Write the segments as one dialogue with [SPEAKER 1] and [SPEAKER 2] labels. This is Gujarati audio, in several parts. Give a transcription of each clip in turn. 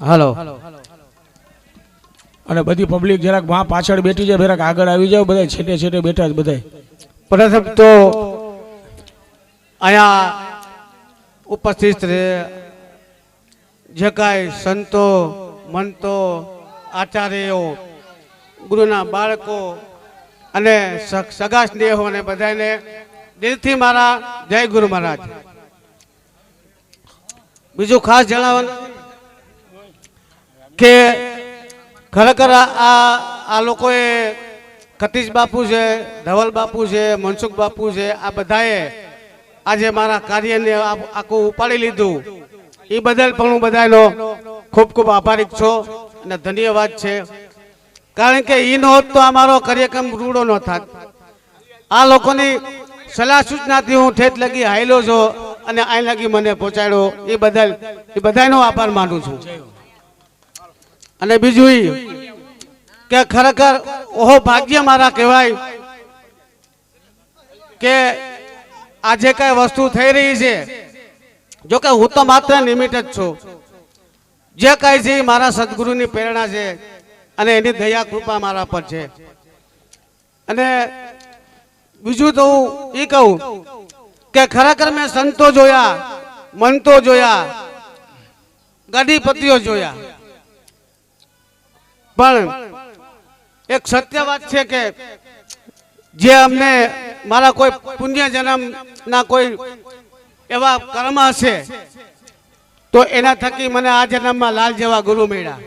[SPEAKER 1] હાલો
[SPEAKER 2] અને બધી પબ્લિક જરાક માં પાછળ બેઠી છે, જરાક આગળ આવી જાવ, બધા છેટે છેટે બેઠા છે બધા.
[SPEAKER 1] પ્રથમ તો અહીંયા ઉપસ્થિત જે કાંઈ સંતો મંતો આચાર્યો ગુરુના બાળકો અને સગા સ્નેહોને બધાને દિલથી મારા જય ગુરુ મહારાજ. બીજું ખાસ જણાવવાનું કે ખરેખર આ લોકોએ કતીશ બાપુ છે, ધવલ બાપુ છે, મનસુખ બાપુ છે, આ બધાએ આજે મારા કાર્યને આખું ઉપાડી લીધું. એ બદલ પણ હું બધાનો ખૂબ ખૂબ આભારી છું અને ધન્યવાદ છે. કારણ કે એ ન હોત તો અમારો કાર્યક્રમ રૂડો ન થાત. આ લોકોની સલાહ સૂચનાથી હું ઠેઠ લગી હાયલો છું અને અહીં લગી મને પહોંચાડ્યો. એ બદલ એ બધાનો આભાર માનું છું. અને બીજું કે ખરેખર ઓહો ભાગ્ય મારા કહેવાય કે આજે કઈ વસ્તુ થઈ રહી છે. જો કે હું તો માત્ર નિમિત્ત જ છું. જે કઈ છે મારા સદગુરુની પ્રેરણા છે અને એની દયા કૃપા મારા પર છે. અને બીજું તો હું એ કહું કે ખરેખર મેં સંતો જોયા, મંતો જોયા, ગાદીપતિઓ જોયા, પણ એક સત્ય વાત છે કે જે અમને મારા કોઈ પુણ્ય જન્મ ના કોઈ એવા કર્મ હશે તો એના થકી મને આ જન્મમાં લાલ જેવા ગુરુ મળ્યા.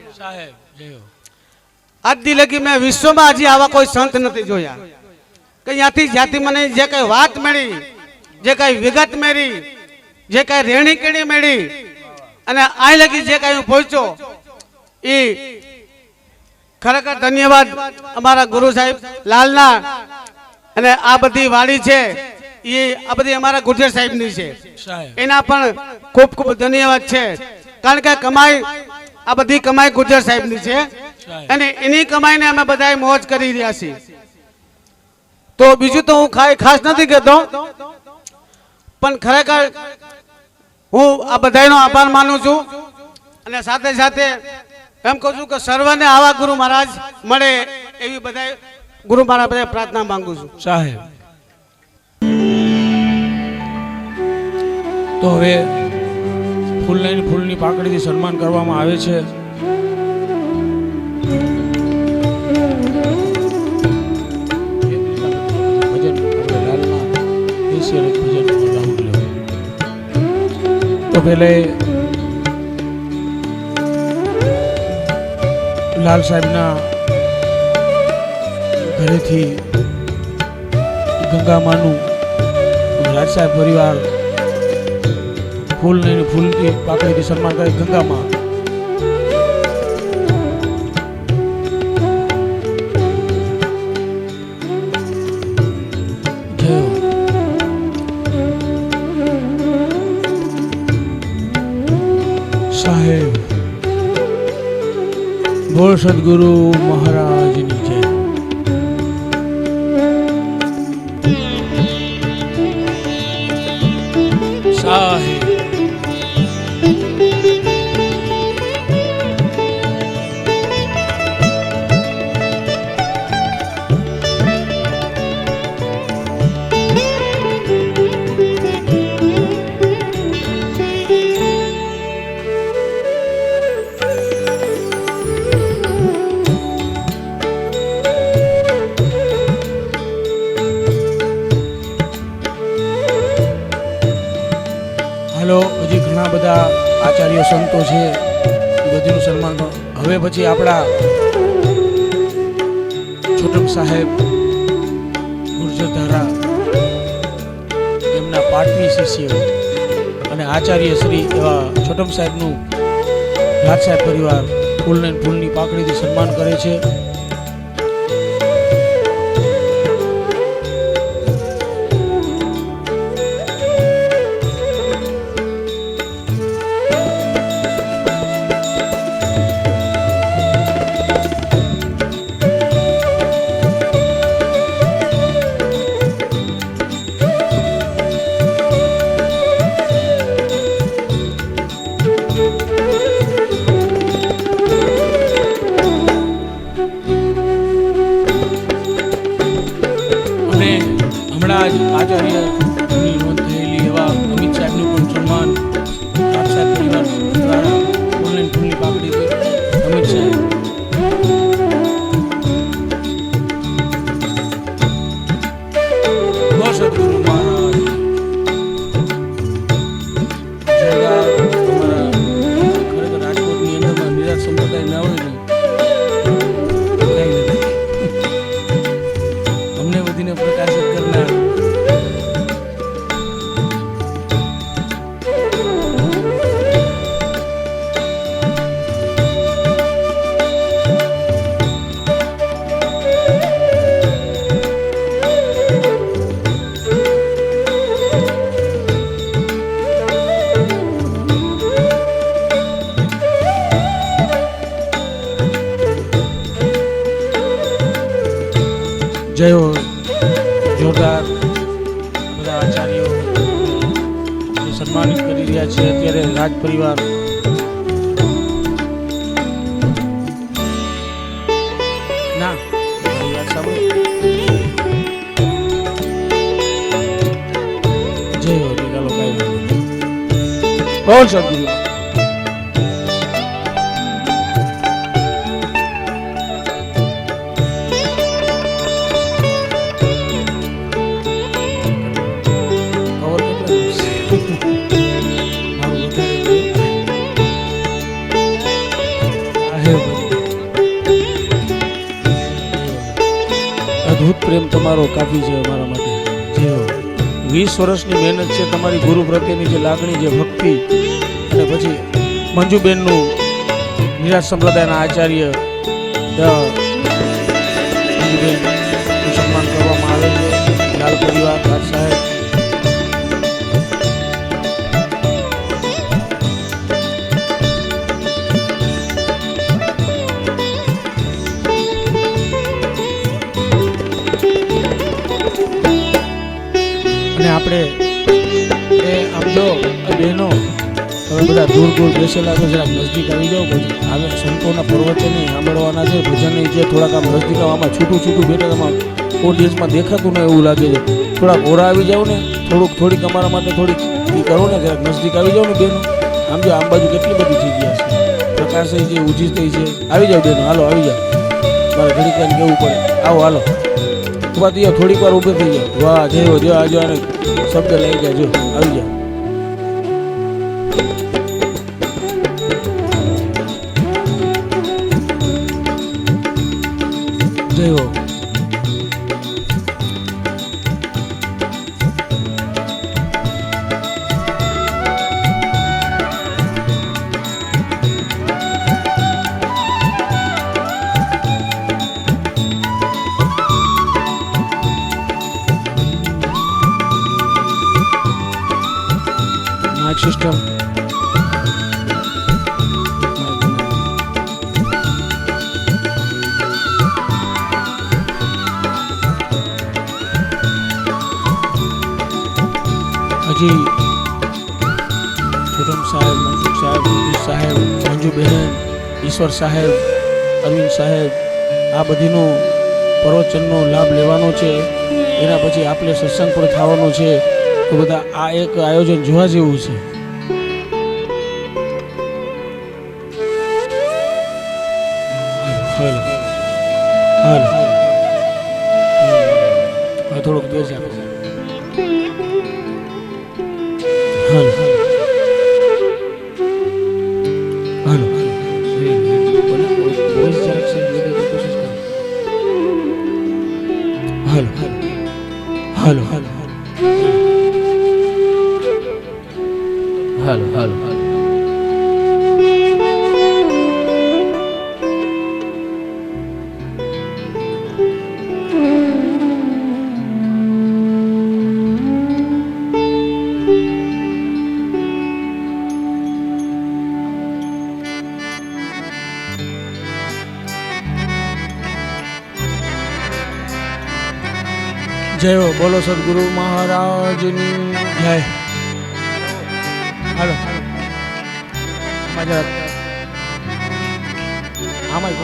[SPEAKER 1] આજ દી લગી મેં વિશ્વમાં હજી આવા કોઈ સંત નથી જોયા કે જ્યાંથી મને જે કઈ વાત મળી, જે કઈ વિગત મળી, જે કઈ રેણી કેણી મળી અને આ લગી જે કઈ હું પહોંચ્યો એ ખરેખર ધન્યવાદ અમારા ગુરુ સાહેબ લાલના. અને આ બધી વાડી છે એ આ બધી અમારા ગુજર સાહેબની છે, એના પણ ખૂબ ખૂબ ધન્યવાદ છે. કારણ કે કમાઈ આ બધી કમાઈ ગુજર સાહેબની છે અને એની કમાઈને અમે બધા મોજ કરી રહ્યા છીએ. તો બીજું તો હું ખાસ નથી કહેતો, પણ ખરેખર હું આ બધાનો આભાર માનું છું. અને સાથે સાથે એમ કહું છું કે સર્વને આવા ગુરુ મહારાજ મળે એવી બધા ગુરુ મહારાજ બધા પ્રાર્થના માંગુ છું.
[SPEAKER 2] સાહેબ તો હવે ફૂલ લઈને ફૂલની પાકડીથી સન્માન કરવામાં આવે છે. તો પેલે લાલ સાહેબના ઘરેથી ગંગામાનું રાજ સાહેબ પરિવાર ફૂલ લઈને ફૂલથી પાકડીથી સન્માન કરે. ગંગામાં સાહેબ બોલ સદગુરુ મહારાજની જય. સાહેબ હજી ઘણા બધા આચાર્ય સંતો છે, એ બધીનું સન્માન. હવે પછી આપણા છોટમ સાહેબ ગુર્જર ધારા એમના પાટવી શિષ્ય અને આચાર્ય શ્રી એવા છોટમ સાહેબનું રાજ સાહેબ પરિવાર ફૂલને ફૂલની પાકડીથી સન્માન કરે છે. સરદાર તમારા ખરેખર રાજકોટની અંદરમાં નિરાશ સંપ્રદાય ના હોય ને તો કાંઈ નથી. અમને બધીને પ્રકાશિત કરનાર જય હો જોરદાર બધા આચાર્યો જે સન્માનિત કરી રહ્યા છે અત્યારે રાજ પરિવાર. ના મારી વાત સાંભળો. જય હો નિકાલો કાંઈ વાંધો નહીં. બોલ સદગુરુ. અદ્ભુત પ્રેમ તમારો કાફી છે અમારા માટે. જે 20 વર્ષની મહેનત છે તમારી ગુરુ પ્રત્યેની જે લાગણી, જે ભક્તિ, અને પછી મંજુબેનનું નિરાશ સંપ્રદાયના આચાર્ય મંજુબેનનું સન્માન કરવામાં આવે છે. લાલ પરિવાર, રાજ સાહેબ, અને આપણે એ આમ જો બહેનો હવે બધા દૂર દૂર બેસેલા છે, જરાક નજદીક આવી જાઓ. પછી આવે સંતોના પ્રવચને સાંભળવાના છે, ભજનની છે, થોડાક આમ નજદીક આમાં છૂટું છૂટું બેઠા તમારે ઓડિયન્સમાં દેખાતું ને એવું લાગે છે. થોડાક ઓરા આવી જાઓ ને, થોડીક અમારા માટે થોડીક એ કરો ને, જરાક નજદીક આવી જાઓ ને બહેનો. આમ જો આમ બાજુ કેટલી બધી જગ્યા છે, પ્રકાશ થઈ છે, ઉજી થઈ છે. આવી જાઓ બહેનો, હાલો આવી જાઓ. મારે ઘડીક વાર કેવું પડે. આવો હાલો ઉભા થોડીક વાર ઊભી થઈ જાઓ. વાહ જય હો, જો આજો અને શબ્દ લઈ જાજો. આવી જાઓ. જય હો. માઇક સિસ્ટમ હજી છોટમ સાહેબ, મનસુખ સાહેબ, નીતિશ સાહેબ, મંજુબહેન, ઈશ્વર સાહેબ, અરવિંદ સાહેબ, આ બધીનો પ્રવચનનો લાભ લેવાનો છે. એના પછી આપણે સત્સંગ પણ થવાનો છે. તો બધા આ એક આયોજન જોવા જેવું છે. હાલો હાલો હાલો થોડુંક તેજ આપો. હાલો હાલો હાલો હાલો હાલો
[SPEAKER 3] હાલો હાલો હાલો.
[SPEAKER 2] જય હો, બોલો સદગુરુ મહારાજની જય. હાલો મજા આમાં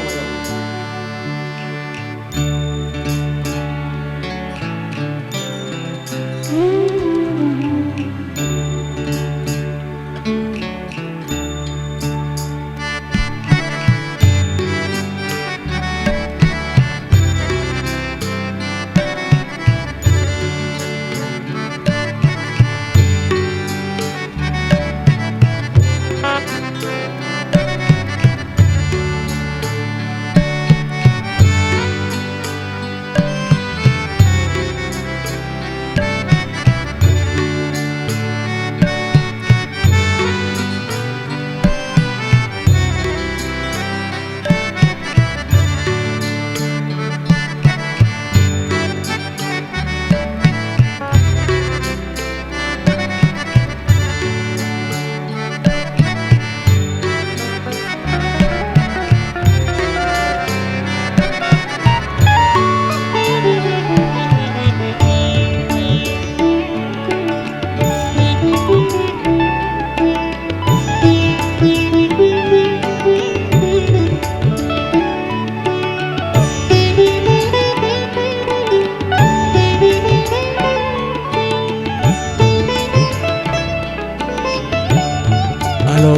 [SPEAKER 2] હાલો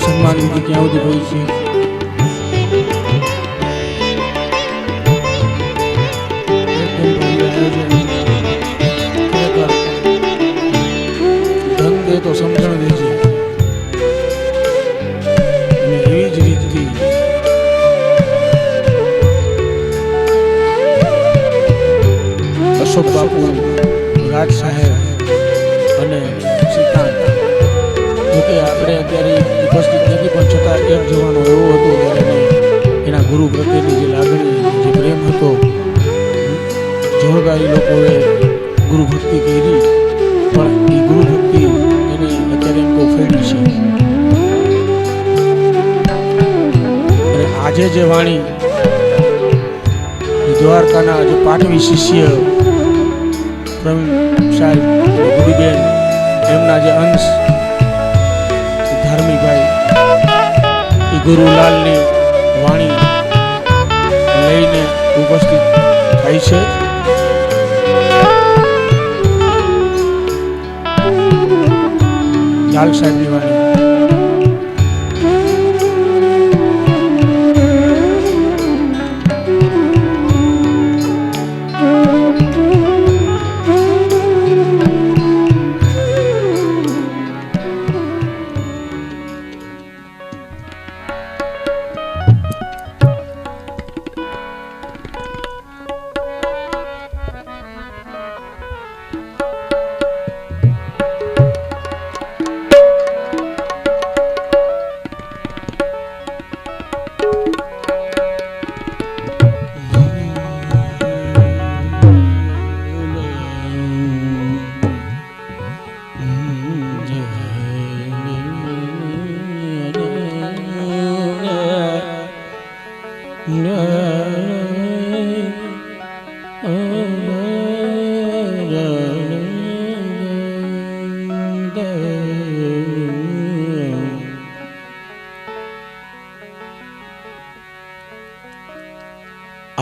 [SPEAKER 2] સન્માન વિધિ ક્યાં સુધી પહોંચી છે? એકદમ ભવ્ય આયોજન. ખરેખર ધન દે તો સમજણ દેજે. અને એવી જ રીતથી અશોક બાપુ, રાજ સાહેબ અને સિદ્ધાંત, જોકે આપણે અત્યારે ઉપસ્થિત નથી પણ છતાં એક જવાનો એવો હતો કે એને એના ગુરુ પ્રત્યેની જે લાગણી, જે પ્રેમ હતો, જોરદાર એ લોકોએ ગુરુ ભક્તિ કરી, પણ એ ગુરુ ભક્તિ એને અત્યારે એમ બહુ ફેરી છે. અને આજે જે વાણી દ્વારકાના જે પાઠવી શિષ્ય પ્રવીણ સાહેબ, ગુડીબેન, એમના જે અંશ ધાર્મિકભાઈ, એ ગુરુલાલની વાણી લઈને ઉપસ્થિત થાય છે. લાલ સાહેબની વાણી.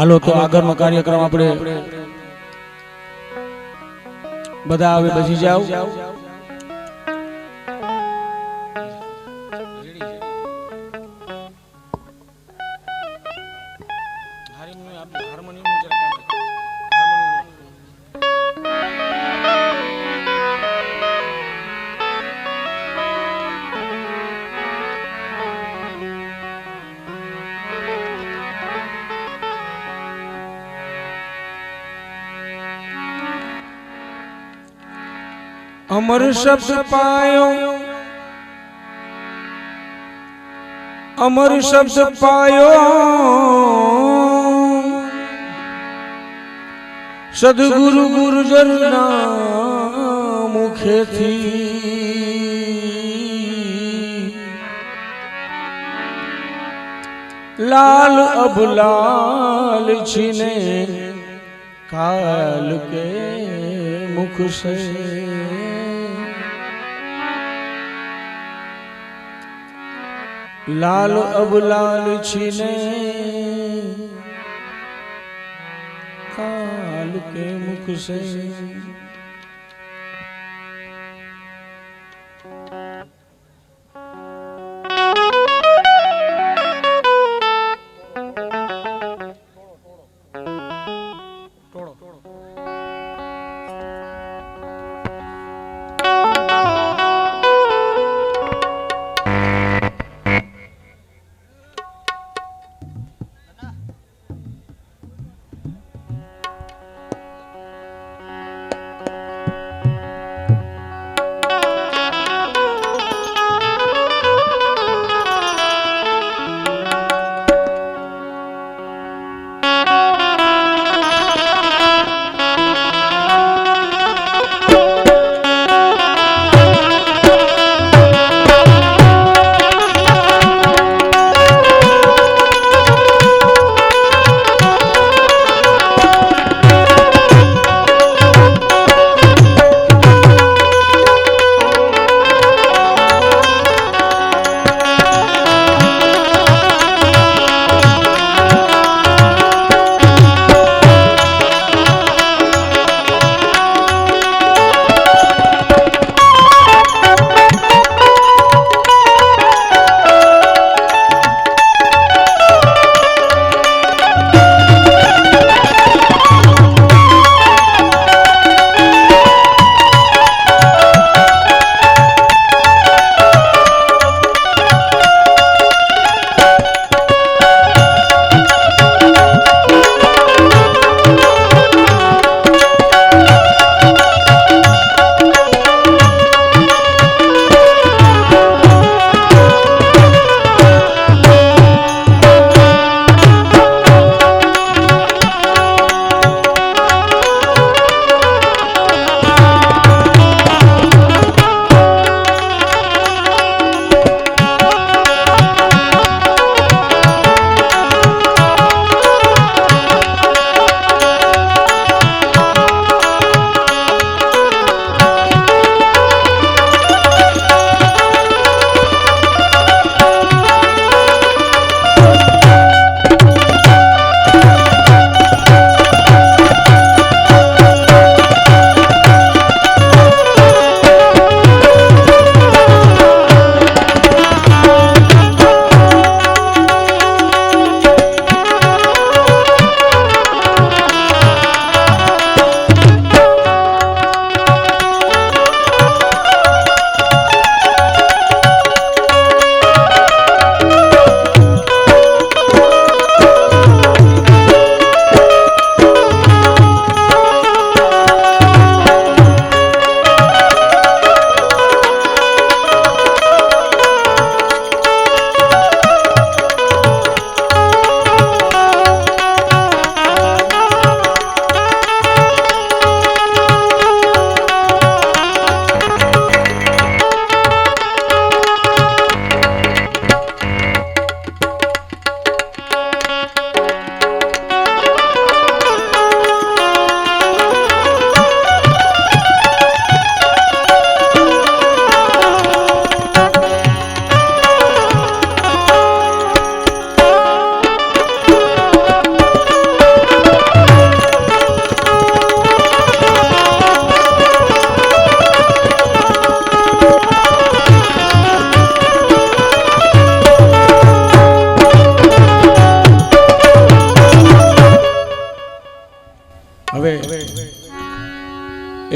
[SPEAKER 2] હાલો તો આગળનો કાર્યક્રમ આપણે બધા હવે બેસી જાઓ. અમર શબ્દ પાયો, અમર શબ્દ પાયો, સદગુરુ ગુરુજનના મુખેથી. લાલ અબ લાલ છીને કાલ કે મુખ સે. लाल अब लाल छीने काल के मुख से.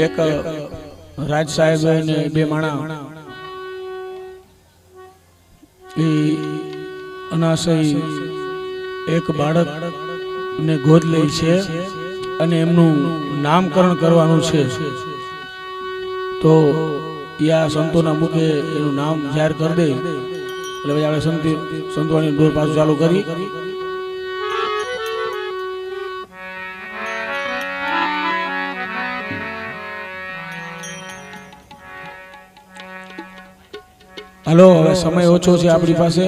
[SPEAKER 2] એક રાજ સાહેબ અને બે માણા એ અનાશય એક બાળક ને ગોદ લે છે અને એમનું નામકરણ કરવાનું છે. તો યા સંતોના મુખે એનું નામ જાહેર કરી દે એટલે પછી આપણે સંતોની દોર પાછું ચાલુ કરી. હાલો, હવે સમય ઓછો છે આપણી પાસે.